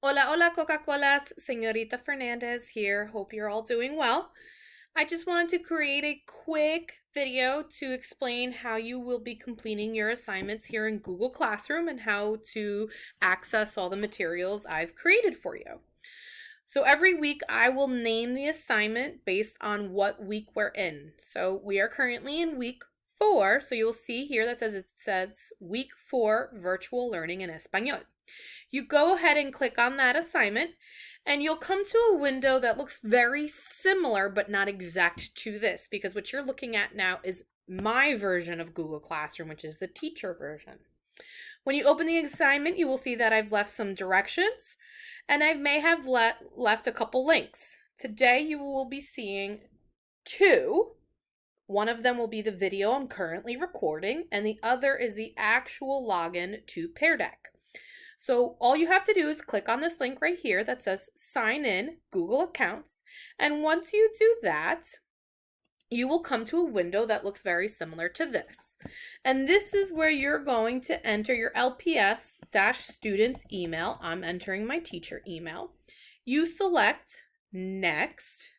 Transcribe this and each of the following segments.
Hola, hola, Coca-Colas. Señorita Fernandez here. Hope you're all doing well. I just wanted to create a quick video to explain how you will be completing your assignments here in Google Classroom and how to access all the materials I've created for you. So every week I will name the assignment based on what week we're in. So we are currently in week 4. So you'll see here that it says week 4 virtual learning in Espanol. You go ahead and click on that assignment and you'll come to a window that looks very similar but not exact to this, because what you're looking at now is my version of Google Classroom, which is the teacher version. When you open the assignment, you will see that I've left some directions and I may have left a couple links. Today you will be seeing 2. One of them will be the video I'm currently recording and the other is the actual login to Pear Deck. So all you have to do is click on this link right here that says sign in Google accounts. And once you do that, you will come to a window that looks very similar to this. And this is where you're going to enter your LPS-students email. I'm entering my teacher email. You select next.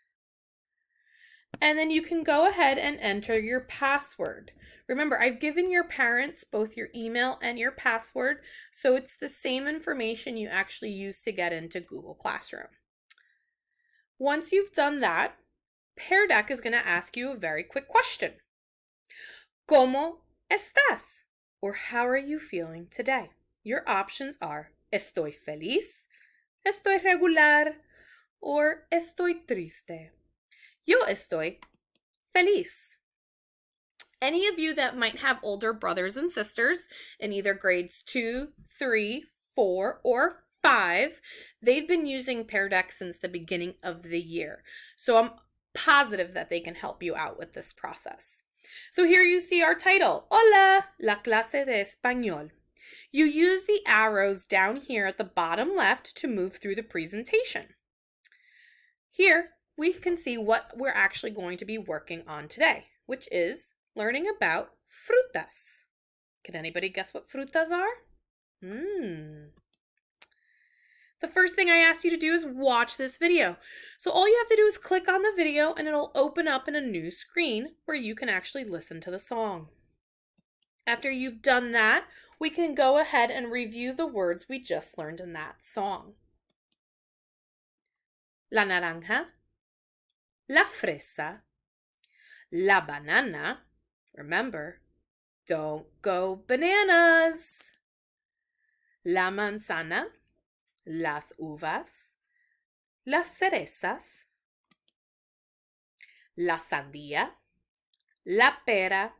And then you can go ahead and enter your password. Remember, I've given your parents both your email and your password, so it's the same information you actually use to get into Google Classroom. Once you've done that, Pear Deck is going to ask you a very quick question. ¿Cómo estás? Or how are you feeling today? Your options are estoy feliz, estoy regular, or estoy triste. Yo estoy feliz. Any of you that might have older brothers and sisters in either grades 2, 3, 4, or 5, they've been using Pear Deck since the beginning of the year. So I'm positive that they can help you out with this process. So here you see our title, Hola, la clase de español. You use the arrows down here at the bottom left to move through the presentation. Here we can see what we're actually going to be working on today, which is learning about frutas. Can anybody guess what frutas are? The first thing I asked you to do is watch this video. So all you have to do is click on the video and it'll open up in a new screen where you can actually listen to the song. After you've done that, we can go ahead and review the words we just learned in that song. La naranja, la fresa, la banana. Remember, don't go bananas. La manzana, las uvas, las cerezas, la sandía, la pera,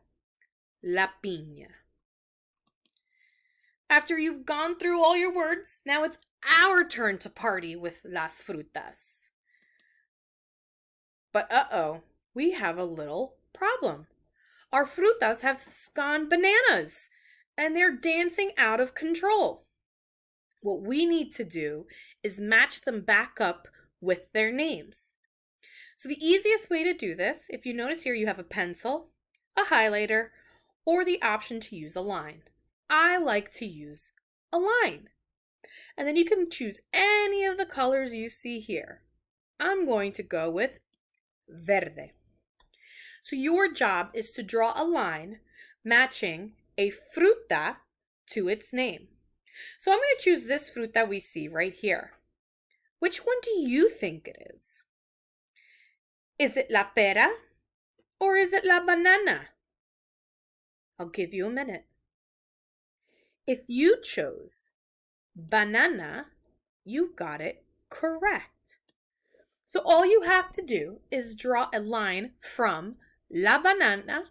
la piña. After you've gone through all your words, now it's our turn to party with las frutas. But we have a little problem. Our frutas have gone bananas and they're dancing out of control. What we need to do is match them back up with their names. So the easiest way to do this, if you notice here, you have a pencil, a highlighter, or the option to use a line. I like to use a line. And then you can choose any of the colors you see here. I'm going to go with verde. So your job is to draw a line matching a fruta to its name. So I'm going to choose this fruta we see right here. Which one do you think it is? Is it la pera or is it la banana? I'll give you a minute. If you chose banana, you got it correct. So all you have to do is draw a line from la banana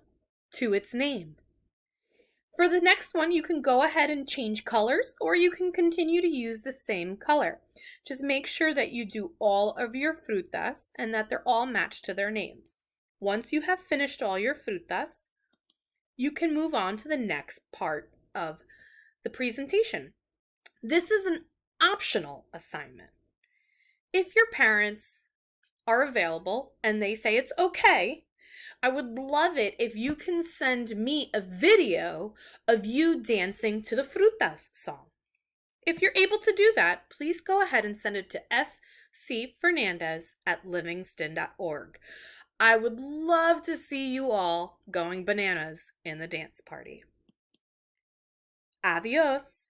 to its name. For the next one, you can go ahead and change colors, or you can continue to use the same color. Just make sure that you do all of your frutas and that they're all matched to their names. Once you have finished all your frutas, you can move on to the next part of the presentation. This is an optional assignment. If your parents are available and they say it's okay, I would love it if you can send me a video of you dancing to the Frutas song. If you're able to do that, please go ahead and send it to scfernandez@livingston.org. I would love to see you all going bananas in the dance party. Adios.